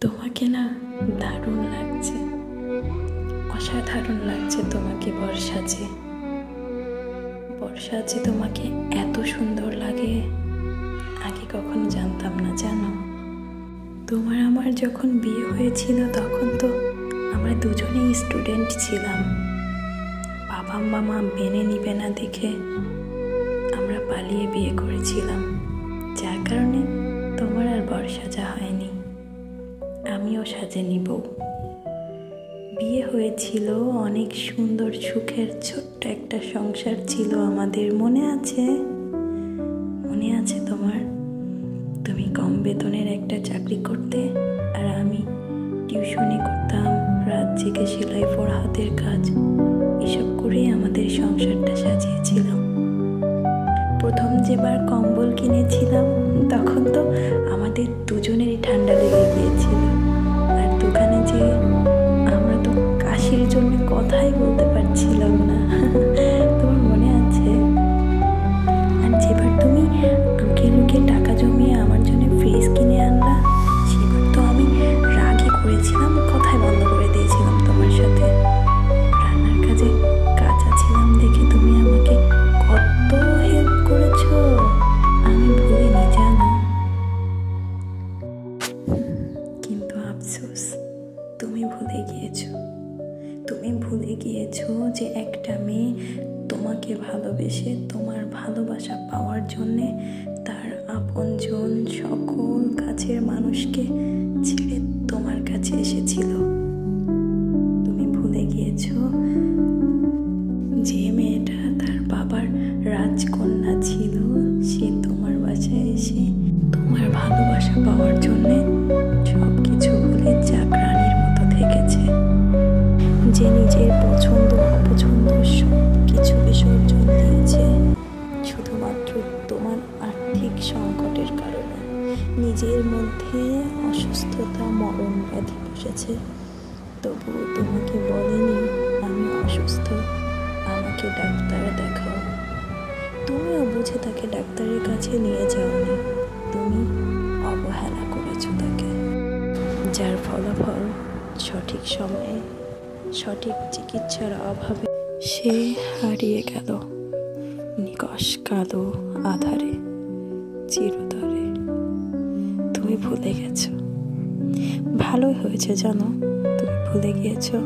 তোমাকে না দারুণ লাগছে, অসাধারণ লাগছে তোমাকে। বর্ষা যে তোমাকে এত সুন্দর লাগে আগে কখনো জানতাম না, জানো। তোমার আমার যখন বিয়ে হয়েছিল তখন তো আমরা দুজনেই স্টুডেন্ট ছিলাম। বাবা মামা মেনে নিবে না দেখে আমরা পালিয়ে বিয়ে করেছিলাম, যার কারণে তোমার আর বর্ষা যা হয়নি। আমিও সাজেনি বউ। বিয়ে হয়েছিল, অনেক সুন্দর সুখের ছোট্ট একটা সংসার ছিল আমাদের। মনে আছে তোমার? তুমি কম বেতনের একটা চাকরি করতে আর আমি টিউশনি করতাম, রাত জেগে সেলাই, হাতের কাজ, এসব করেই আমাদের সংসারটা সাজিয়েছিলাম। প্রথম যেবার কম্বল কিনেছিলাম তখন তো আমাদের দুজনেরই ঠান্ডা লেগে গিয়েছিল, আর দোকানে যে আমরা তো কাশির জন্য কথাই বলতে পারছিলাম না। তোমার মনে আছে? আর যেবার তুমি লুকিয়ে লুকিয়ে টাকা জমিয়ে আমার জন্য ফ্রিজ কিনে আনলা, সেবার তো আমি রাগে করেছিলাম, কথাই বন্ধ করে দিয়েছিলাম তোমার সাথে। রান্নার কাজে কাঁচা ছিলাম দেখে তুমি আমাকে কত হেল্প করেছো, আমি ভুলিনি, জানো। কিন্তু আফসোস, তুমি ভুলে গিয়েছো যে একটা মেয়ে তোমাকে ভালোবেসে তোমার ভালোবাসা পাওয়ার জন্যে তার আপনজন সকল কাছের মানুষকে ছেড়ে তোমার কাছে এসেছিল। তুমি ভুলে গিয়েছো যে মেয়েটা তার বাবার রাজকন্যা ছিল, সে তোমার বাসায় এসে তোমার ভালোবাসা পাওয়ার জন্যে সব কিছু ভুলে চাকরানির মতো থেকেছে, যে নিজের পছন্দ অপছন্দ সব কিছু বিসর্জন দিয়েছে শুধুমাত্র তোমার আর্থিক সংকটের কারণে। নিজের মধ্যে অসুস্থতা, মরণ ব্যাধি বসেছে, তবুও তোমাকে বলেনি আমি অসুস্থ, আমাকে ডাক্তার দেখাও। তুমিও বুঝে তাকে ডাক্তারের কাছে নিয়ে যাওনি, তুমি অবহেলা করেছো তাকে, যার ফলাফল সঠিক সময়ে সঠিক চিকিৎসার অভাবে সে হারিয়ে গেল নিকষ কালো আধারে, চিরতরে। তুমি ভুলে গেছো, ভালোই হয়েছে জানো, তুমি ভুলে গিয়েছো।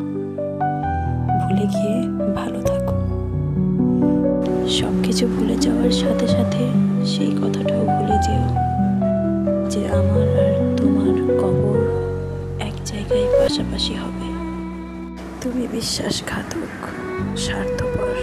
ভুলে গিয়ে ভালো থাকো। সব কিছু ভুলে যাওয়ার সাথে সাথে সেই কথাটাও ভুলে যেও যে আমার আর তোমার কবর এক জায়গায় পাশাপাশি হবে। তুমি বিশ্বাসঘাতক, স্বার্থপর।